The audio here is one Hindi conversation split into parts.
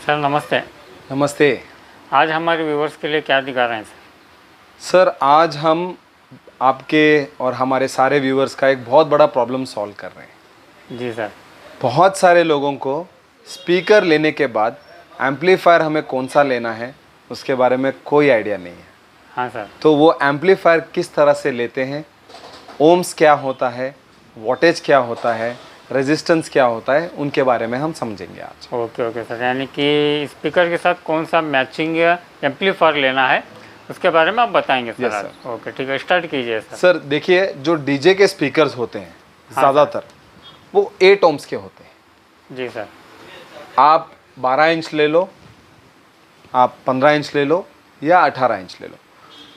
सर नमस्ते। नमस्ते। आज हमारे व्यूवर्स के लिए क्या दिखा रहे हैं सर? आज हम आपके और हमारे सारे व्यूवर्स का एक बहुत बड़ा प्रॉब्लम सॉल्व कर रहे हैं। जी सर। बहुत सारे लोगों को स्पीकर लेने के बाद एम्पलीफायर हमें कौन सा लेना है उसके बारे में कोई आइडिया नहीं है। हाँ सर। तो वो एम्पलीफायर किस तरह से लेते हैं, ओम्स क्या होता है, वोल्टेज क्या होता है, रेजिस्टेंस क्या होता है, उनके बारे में हम समझेंगे आज। ओके सर, यानी कि स्पीकर के साथ कौन सा मैचिंग या एम्पलीफायर लेना है उसके बारे में आप बताएंगे सर। Yes, आज sir. ओके ठीक है, स्टार्ट कीजिए सर। सर देखिए, जो डीजे के स्पीकर्स होते हैं ज़्यादातर वो 8 ओम्स के होते हैं। जी सर। आप 12 इंच ले लो, आप 15 इंच ले लो या 18 इंच ले लो,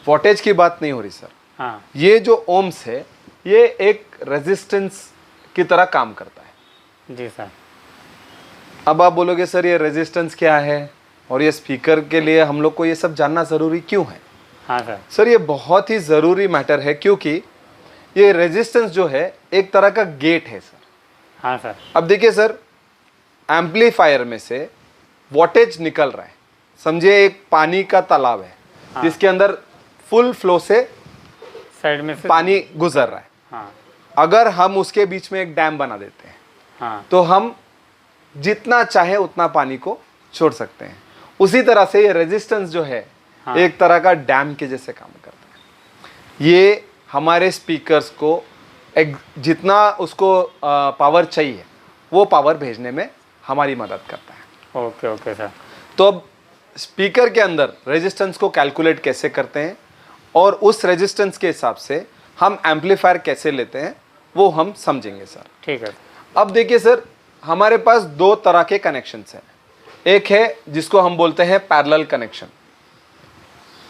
वोल्टेज की बात नहीं हो रही सर। हाँ ये जो ओम्स है ये एक रेजिस्टेंस की तरह काम करता है। जी सर। अब आप बोलोगे सर ये रेजिस्टेंस क्या है और ये स्पीकर के लिए हम लोग को ये सब जानना ज़रूरी क्यों है? हाँ सर। सर ये बहुत ही ज़रूरी मैटर है क्योंकि ये रेजिस्टेंस जो है एक तरह का गेट है सर। हाँ सर। अब देखिए सर, एम्पलीफायर में से वोल्टेज निकल रहा है, समझिए एक पानी का तालाब है। हाँ। जिसके अंदर फुल फ्लो से साइड में से पानी गुजर रहा है। हाँ अगर हम उसके बीच में एक डैम बना देते हैं हाँ तो हम जितना चाहे उतना पानी को छोड़ सकते हैं। उसी तरह से ये रेजिस्टेंस जो है हाँ। एक तरह का डैम के जैसे काम करता है। ये हमारे स्पीकर्स को जितना उसको पावर चाहिए वो पावर भेजने में हमारी मदद करता है। Okay sir. तो अब स्पीकर के अंदर रेजिस्टेंस को कैलकुलेट कैसे करते हैं और उस रेजिस्टेंस के हिसाब से हम एम्पलीफायर कैसे लेते हैं वो हम समझेंगे सर। ठीक है। अब देखिए सर, हमारे पास दो तरह के कनेक्शंस हैं। एक है जिसको हम बोलते हैं पैरेलल कनेक्शन।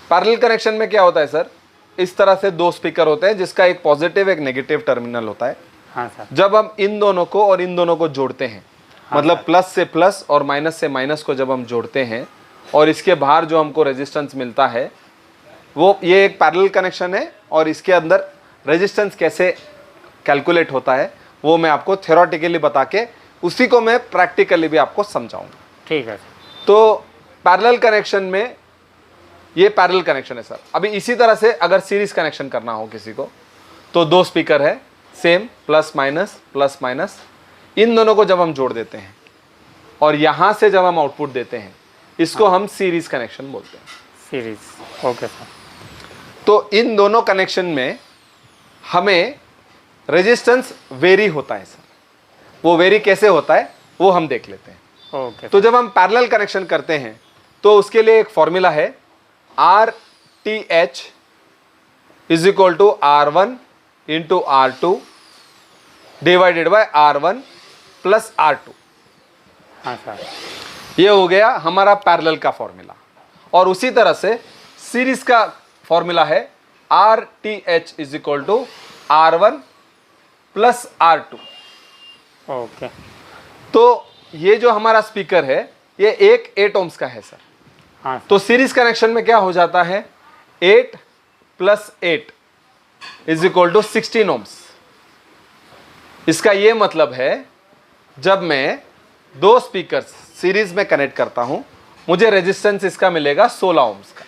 पैरेलल कनेक्शन में क्या होता है सर, इस तरह से दो स्पीकर होते हैं जिसका एक पॉजिटिव एक नेगेटिव टर्मिनल होता है। हाँ सर। जब हम इन दोनों को और इन दोनों को जोड़ते हैं, मतलब प्लस से प्लस और माइनस से माइनस को जब हम जोड़ते हैं और इसके बाहर जो हमको रेजिस्टेंस मिलता है वो ये एक पैरेलल कनेक्शन है। और इसके अंदर रेजिस्टेंस कैसे कैलकुलेट होता है वो मैं आपको थ्योरेटिकली बता के उसी को मैं प्रैक्टिकली भी आपको समझाऊंगा। ठीक है। तो पैरेलल कनेक्शन में ये पैरेलल कनेक्शन है सर। अभी इसी तरह से अगर सीरीज कनेक्शन करना हो किसी को तो दो स्पीकर है सेम, प्लस माइनस, इन दोनों को जब हम जोड़ देते हैं और यहाँ से जब हम आउटपुट देते हैं इसको हम सीरीज कनेक्शन बोलते हैं। सीरीज। Okay sir. तो इन दोनों कनेक्शन में हमें रेजिस्टेंस वेरी होता है सर। वो वेरी कैसे होता है वो हम देख लेते हैं। ओके। तो जब हम पैरेलल कनेक्शन करते हैं तो उसके लिए एक फॉर्मूला है RTH is equal to R1 into R2 by बाय R1 प्लस R2। हाँ सर। ये हो गया हमारा पैरेलल का फॉर्मूला। और उसी तरह से सीरीज का फॉर्मूला है RTH is equal to R1 plus R2। Okay. तो ये जो हमारा स्पीकर है ये एक 8 ओम्स का है सर। हाँ सर। तो सीरीज कनेक्शन में क्या हो जाता है, 8 plus 8 is equal to 16 ohms. इसका ये मतलब है जब मैं दो स्पीकर सीरीज में कनेक्ट करता हूं मुझे रेजिस्टेंस इसका मिलेगा 16 ओम्स का।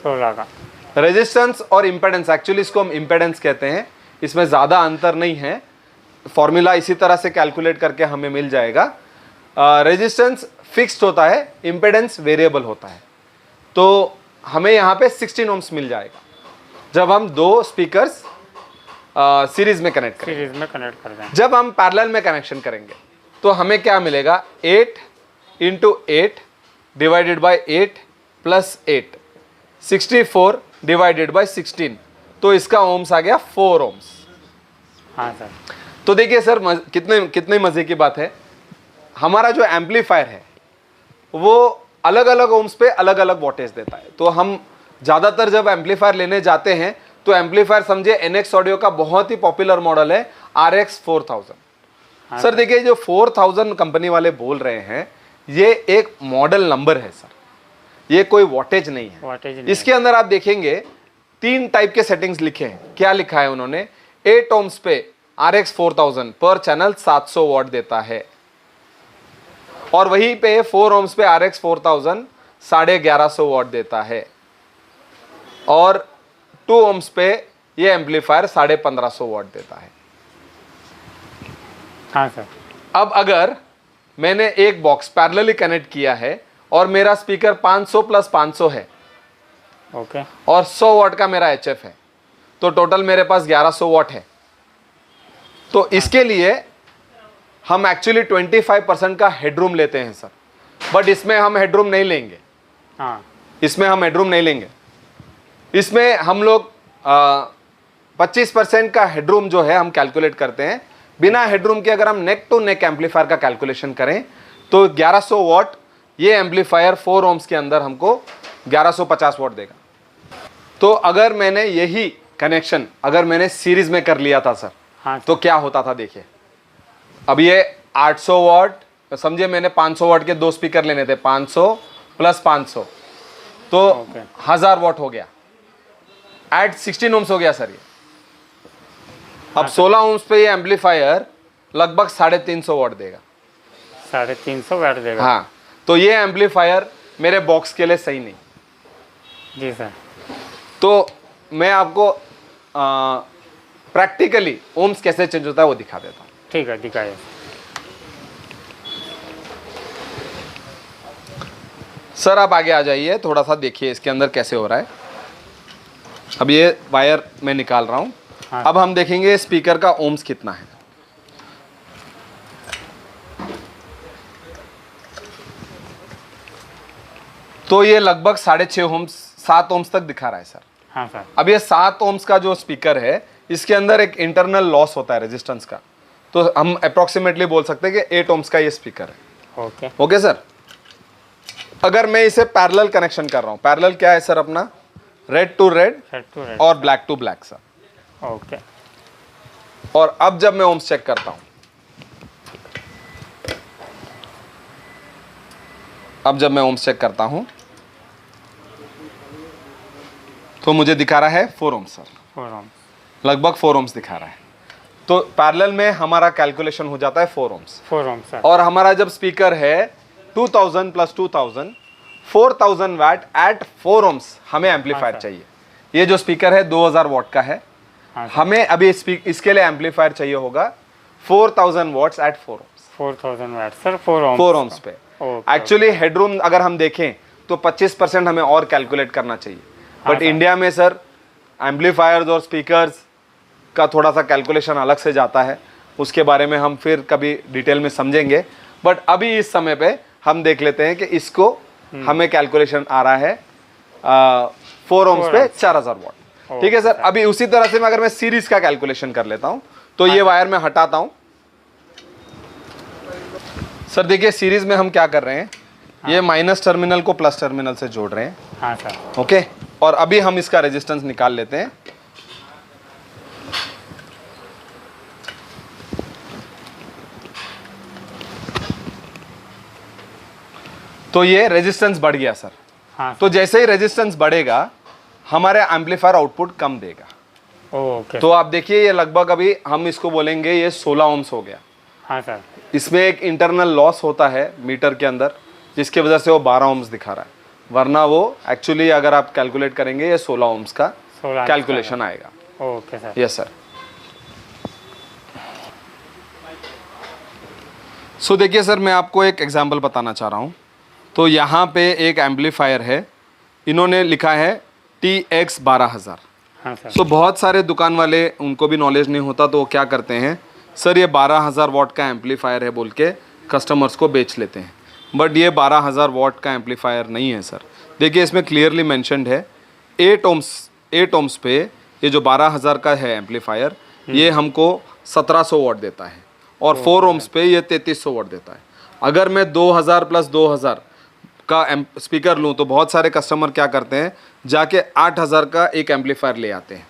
16 का रेजिस्टेंस और इंपेडेंस, एक्चुअली इसको हम इंपेडेंस कहते हैं, इसमें ज़्यादा अंतर नहीं है। फॉर्मूला इसी तरह से कैलकुलेट करके हमें मिल जाएगा। रेजिस्टेंस फिक्स्ड होता है, इंपेडेंस वेरिएबल होता है। तो हमें यहाँ पे 16 ओम्स मिल जाएगा जब हम दो स्पीकर्स सीरीज में कनेक्ट करेंगे। सीरीज में कनेक्ट कर दें। जब हम पैरेलल में कनेक्शन करेंगे तो हमें क्या मिलेगा, 8 into 8 divided by 8 plus 8, 64 divided by 16। तो इसका ओम्स आ गया 4 ओम्स। हाँ सर। तो देखिए सर, कितने मजे की बात है। हमारा जो एम्पलीफायर है वो अलग अलग ओम्स पे अलग अलग वोल्टेज देता है। तो हम ज़्यादातर जब एम्पलीफायर लेने जाते हैं तो एम्पलीफायर समझिए NX ऑडियो का बहुत ही पॉपुलर मॉडल है RX 4000। हाँ सर देखिए, जो 4000 कंपनी वाले बोल रहे हैं ये एक मॉडल नंबर है सर, ये कोई वोल्टेज नहीं है। वोल्टेज नहीं इसके अंदर आप देखेंगे 3 टाइप के सेटिंग्स लिखे हैं। क्या लिखा है उन्होंने, 8 ओम्स पे RX 4000 पर चैनल 700 वॉट देता है। और वहीं पे 4 ohms पे RX 4000 1150 वॉट देता है, और 2 ohms पे ये एम्पलीफायर 1550 वॉट देता है। हाँ सर। अब अगर मैंने एक बॉक्स पैरेलली कनेक्ट किया है और मेरा स्पीकर 500 प्लस 500 है, ओके, और 100 वॉट का मेरा HF है, तो टोटल मेरे पास 1100 वॉट है। तो इसके लिए हम एक्चुअली 25% का हेडरूम लेते हैं सर, बट इसमें हम हेडरूम नहीं लेंगे। हाँ, इसमें हम हेडरूम नहीं लेंगे। इसमें हम लोग 25% का हेडरूम जो है हम कैलकुलेट करते हैं। बिना हेडरूम के अगर हम नेक टू नेक एम्पलीफायर का कैलकुलेशन करें तो 1100 वॉट ये एम्पलीफायर 4 ohms के अंदर हमको 1150 वॉट देगा। तो अगर मैंने यही कनेक्शन अगर मैंने सीरीज में कर लिया था सर, हाँ तो क्या होता था देखिए। अब ये 800 वॉट, समझिए मैंने 500 वॉट के 2 स्पीकर लेने थे, 500 प्लस 500 तो 1000 वॉट हो गया, एट 16 ohms हो गया सर ये। अब 16 ohms पे ये एम्पलीफायर लगभग 350 वॉट देगा। 350 वॉट देगा। हाँ, तो ये एम्पलीफायर मेरे बॉक्स के लिए सही नहीं। जी सर। तो मैं आपको प्रैक्टिकली ओम्स कैसे चेंज होता है वो दिखा देता हूँ। ठीक है, दिखाइए। सर आप आगे आ जाइए, थोड़ा सा देखिए इसके अंदर कैसे हो रहा है। अब ये वायर मैं निकाल रहा हूँ। हाँ। अब हम देखेंगे स्पीकर का ओम्स कितना है। तो ये लगभग 6.5 ohms 7 ohms तक दिखा रहा है सर। हाँ सर। अब ये 7 ohms का जो स्पीकर है इसके अंदर एक इंटरनल लॉस होता है रेजिस्टेंस का, तो हम अप्रोक्सीमेटली बोल सकते हैं कि 8 ohms का ये स्पीकर है। ओके। Okay sir. अगर मैं इसे पैरेलल कनेक्शन कर रहा हूँ, पैरेलल क्या है सर अपना, रेड टू रेड और black to black sir. Okay. और अब जब मैं ओम्स चेक करता हूं, अब जब मैं ओम्स चेक करता हूं तो मुझे दिखा रहा है 4 ohms सर, 4 ohms। लगभग 4 ohms दिखा रहा है। तो पैरेलल में हमारा कैलकुलेशन हो जाता है 4 ohms। 4 ohms sir. और हमारा जब स्पीकर है 2000 प्लस 2000 4000 वैट एट 4 ohms हमें एम्पलीफायर चाहिए। ये जो स्पीकर है 2000 वॉट का है। हमें अभी इसके लिए एम्पलीफायर चाहिए होगा 4000 watts at 4 ohms। 4000 watt sir, 4 ohms 4 ohms पे। एक्चुअली हेडरूम अगर हम देखें तो 25% हमें और कैलकुलेट करना चाहिए, बट इंडिया में सर एम्पलीफायर्स और स्पीकर्स का थोड़ा सा कैलकुलेशन अलग से जाता है, उसके बारे में हम फिर कभी डिटेल में समझेंगे। बट अभी इस समय पे हम देख लेते हैं कि इसको हमें कैलकुलेशन आ रहा है 4 ohms पे 4000 वॉट। ठीक है सर। अभी उसी तरह से अगर मैं सीरीज का कैलकुलेशन कर लेता हूं तो ये वायर मैं हटाता हूं सर। देखिए सीरीज में हम क्या कर रहे हैं, ये माइनस टर्मिनल को प्लस टर्मिनल से जोड़ रहे हैं। हाँ सर। ओके। और अभी हम इसका रेजिस्टेंस निकाल लेते हैं। तो ये रेजिस्टेंस बढ़ गया सर। हाँ। तो जैसे ही रेजिस्टेंस बढ़ेगा हमारे एम्पलीफायर आउटपुट कम देगा। ओके। तो आप देखिए ये लगभग अभी हम इसको बोलेंगे ये 16 ohms हो गया। हाँ सर। इसमें एक इंटरनल लॉस होता है मीटर के अंदर जिसकी वजह से वो 12 ohms दिखा रहा है, वरना वो एक्चुअली अगर आप कैलकुलेट करेंगे ये 16 ohms का कैलकुलेशन आएगा। Okay sir. Yes sir. So देखिए सर मैं आपको एक एग्जांपल बताना चाह रहा हूँ। तो यहाँ पे एक एम्पलीफायर है, इन्होंने लिखा है TX 12000। हाँ सर। सो बहुत सारे दुकान वाले उनको भी नॉलेज नहीं होता तो वो क्या करते हैं सर, ये 12000 वॉट का एम्पलीफायर है बोल के कस्टमर्स को बेच लेते हैं। बट ये 12000 वॉट का एम्पलीफायर नहीं है सर। देखिए इसमें क्लियरली मेंशन्ड है 8 ohms पे ये जो 12000 का है एम्पलीफायर ये हमको 1700 वॉट देता है, और 4 ohms पे ये 3300 वॉट देता है। अगर मैं 2000 प्लस 2000 का स्पीकर लूँ तो बहुत सारे कस्टमर क्या करते हैं जाके 8000 का एक एम्पलीफायर ले आते हैं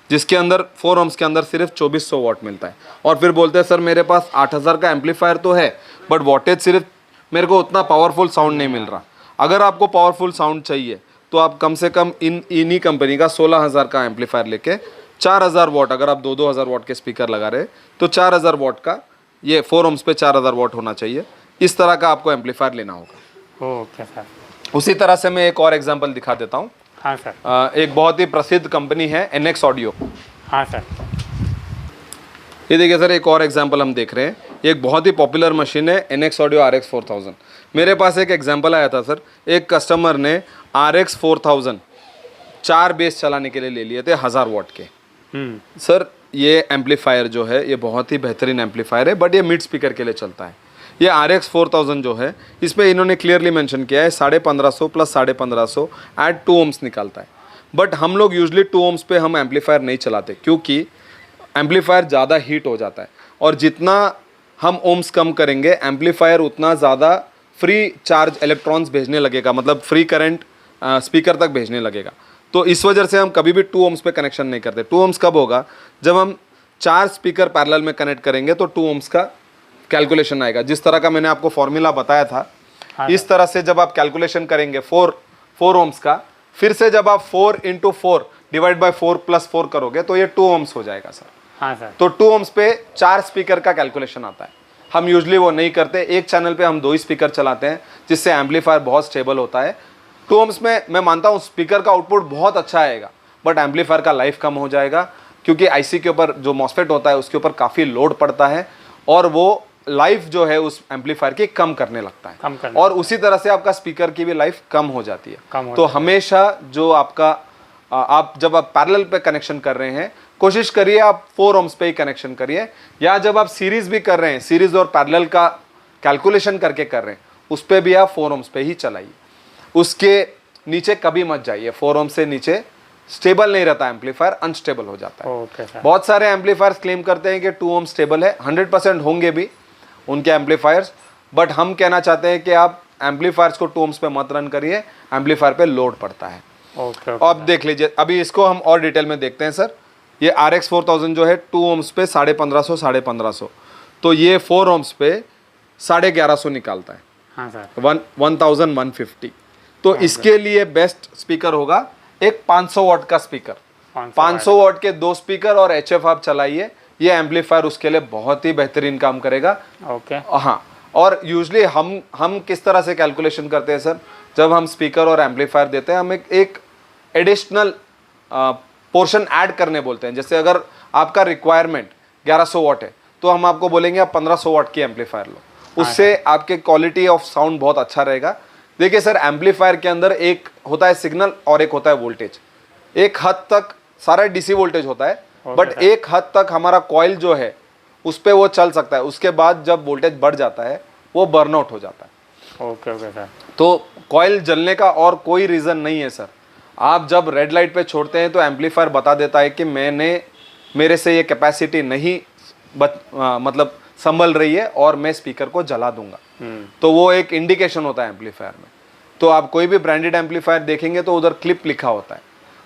जिसके अंदर 4 ohms के अंदर सिर्फ 2400 वॉट मिलता है, और फिर बोलते हैं सर मेरे पास 8000 का एम्पलीफायर तो है बट वॉटेज सिर्फ मेरे को उतना पावरफुल साउंड नहीं मिल रहा। अगर आपको पावरफुल साउंड चाहिए तो आप कम से कम इन्हीं कंपनी का 16000 का एम्पलीफायर लेके 4000 वॉट, अगर आप 2000 वॉट के स्पीकर लगा रहे तो 4000 वॉट का ये 4 ohms पे 4000 वॉट होना चाहिए। इस तरह का आपको एम्पलीफायर लेना होगा। Okay sir. उसी तरह से मैं एक और एग्जांपल दिखा देता हूँ। हाँ सर। एक बहुत ही प्रसिद्ध कंपनी है NX ऑडियो। हाँ सर। ये देखिए सर, एक और एग्जांपल हम देख रहे हैं। ये एक बहुत ही पॉपुलर मशीन है NX ऑडियो RX 4000। मेरे पास एक एग्जांपल आया था सर, एक कस्टमर ने RX 4000 4 बेस चलाने के लिए ले लिए थे 1000 वाट के। सर ये एम्पलीफायर जो है ये बहुत ही बेहतरीन एम्पलीफायर है, बट ये मिड स्पीकर के लिए चलता है। ये RX 4000 जो है इसमें इन्होंने क्लियरली मेंशन किया है 1550 प्लस 1550 एट 2 ohms निकालता है। बट हम लोग यूजली 2 ohms पे हम एम्पलीफायर नहीं चलाते, क्योंकि एम्पलीफायर ज़्यादा हीट हो जाता है, और जितना हम ओम्स कम करेंगे एम्पलीफायर उतना ज़्यादा फ्री चार्ज इलेक्ट्रॉन्स भेजने लगेगा, मतलब फ्री करंट स्पीकर तक भेजने लगेगा। तो इस वजह से हम कभी भी 2 ohms पे कनेक्शन नहीं करते। 2 ohms कब होगा? जब हम 4 स्पीकर पैरेलल में कनेक्ट करेंगे तो 2 ohms का कैलकुलेशन आएगा। जिस तरह का मैंने आपको फॉर्मूला बताया था, इस तरह से जब आप कैलकुलेशन करेंगे 4 ohms का, फिर से जब आप 4 × 4 डिवाइड बाय 4 + 4 करोगे तो ये 2 ohms हो जाएगा सर। हाँ सर। तो 2 ohms पे 4 स्पीकर का कैलकुलेशन आता है। हम यूजली वो नहीं करते, एक चैनल पे हम 2 ही स्पीकर चलाते हैं, जिससे एम्पलीफायर बहुत स्टेबल होता है। 2 ohms में मैं मानता हूँ स्पीकर का आउटपुट बहुत अच्छा आएगा, बट एम्पलीफायर का लाइफ कम हो जाएगा, क्योंकि आईसी के ऊपर जो मॉसफेट होता है उसके ऊपर काफ़ी लोड पड़ता है, और वो लाइफ जो है उस एम्पलीफायर की कम करने लगता है, और उसी तरह से आपका स्पीकर की भी लाइफ कम हो जाती है। तो हमेशा जो आपका आप जब आप पैरेलल पे कनेक्शन कर रहे हैं, कोशिश करिए आप 4 ohms पे ही कनेक्शन करिए, या जब आप सीरीज भी कर रहे हैं, सीरीज और पैरेलल का कैलकुलेशन करके कर रहे हैं, उस पर भी आप 4 ohms पे ही चलाइए। उसके नीचे कभी मत जाइए। 4 ohms से नीचे स्टेबल नहीं रहता एम्पलीफायर, अनस्टेबल हो जाता है। बहुत सारे एम्पलीफायर्स क्लेम करते हैं कि 2 ohms स्टेबल है, 100% होंगे भी उनके एम्पलीफायर्स, बट हम कहना चाहते हैं कि आप एम्पलीफायर्स को 2 ohms पे मत रन करिए, एम्पलीफायर पे लोड पड़ता है। अब देख लीजिए, अभी इसको हम और डिटेल में देखते हैं सर। ये RX 4000 जो है 2 ohms पे 1550 1550, तो ये 4 ohms पे 1150 निकालता है। हाँ सर। 1150। तो इसके लिए बेस्ट स्पीकर होगा एक 500 वाट का स्पीकर। 500 वाट के 2 स्पीकर और HF आप चलाइए, ये एम्पलीफायर उसके लिए बहुत ही बेहतरीन काम करेगा। ओके। हाँ, और यूजली हम किस तरह से कैलकुलेशन करते हैं सर, जब हम स्पीकर और एम्पलीफायर देते हैं, हम एक एडिशनल पोर्शन ऐड करने बोलते हैं। जैसे अगर आपका रिक्वायरमेंट 1100 वाट है, तो हम आपको बोलेंगे आप 1500 वाट की एम्पलीफायर लो, उससे आपके क्वालिटी ऑफ साउंड बहुत अच्छा रहेगा। देखिए सर, एम्पलीफायर के अंदर एक होता है सिग्नल और एक होता है वोल्टेज। एक हद तक सारा डीसी वोल्टेज होता है, बट एक हद तक हमारा कॉइल जो है उस पर वो चल सकता है। उसके बाद जब वोल्टेज बढ़ जाता है वो बर्नआउट हो जाता है। Okay sir. तो कॉइल जलने का और कोई रीज़न नहीं है सर। आप जब रेड लाइट पे छोड़ते हैं तो एम्पलीफायर बता देता है कि मेरे से ये कैपेसिटी नहीं मतलब संभल रही है और मैं स्पीकर को जला दूंगा। तो वो एक इंडिकेशन होता है एम्पलीफायर में। तो आप कोई भी ब्रांडेड एम्पलीफायर देखेंगे तो उधर क्लिप लिखा होता है।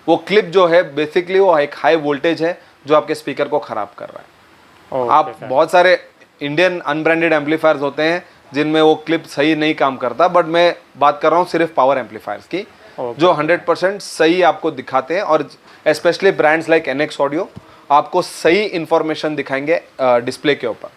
वो क्लिप जो है बेसिकली वो एक हाई वोल्टेज है जो आपके स्पीकर को खराब कर रहा है। आप बहुत सारे इंडियन अनब्रांडेड एम्पलीफायर्स होते हैं जिनमें वो क्लिप सही नहीं काम करता, बट मैं बात कर रहा हूँ सिर्फ पावर एम्पलीफायर्स की, जो 100% सही आपको दिखाते हैं, और specially brands like NX audio आपको सही इंफॉर्मेशन दिखाएंगे डिस्प्ले के ऊपर।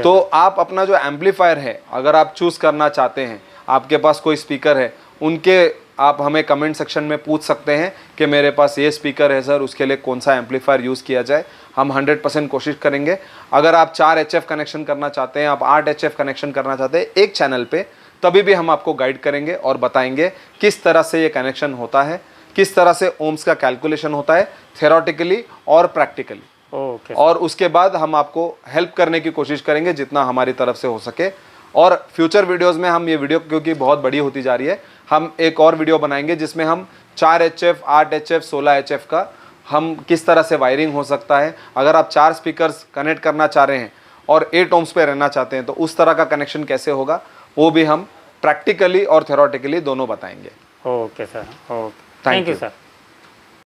तो आप अपना जो एम्पलीफायर है अगर आप चूज़ करना चाहते हैं, आपके पास कोई स्पीकर है, उनके आप हमें कमेंट सेक्शन में पूछ सकते हैं कि मेरे पास ये स्पीकर है सर, उसके लिए कौन सा एम्पलीफायर यूज़ किया जाए। हम 100% कोशिश करेंगे। अगर आप 4 HF कनेक्शन करना चाहते हैं, आप 8 HF कनेक्शन करना चाहते हैं एक चैनल पे, तभी भी हम आपको गाइड करेंगे और बताएंगे किस तरह से ये कनेक्शन होता है, किस तरह से ओम्स का कैलकुलेशन होता है थ्योरेटिकली और प्रैक्टिकली। और उसके बाद हम आपको हेल्प करने की कोशिश करेंगे जितना हमारी तरफ से हो सके। और फ्यूचर वीडियोस में हम ये वीडियो, क्योंकि बहुत बड़ी होती जा रही है, हम एक और वीडियो बनाएंगे जिसमें हम 4 HF 8 HF 16 HF का हम किस तरह से वायरिंग हो सकता है। अगर आप 4 स्पीकर्स कनेक्ट करना चाह रहे हैं और 8 ohms पे रहना चाहते हैं तो उस तरह का कनेक्शन कैसे होगा, वो भी हम प्रैक्टिकली और थ्योरेटिकली दोनों बताएंगे। Okay sir. Okay, thank you you sir.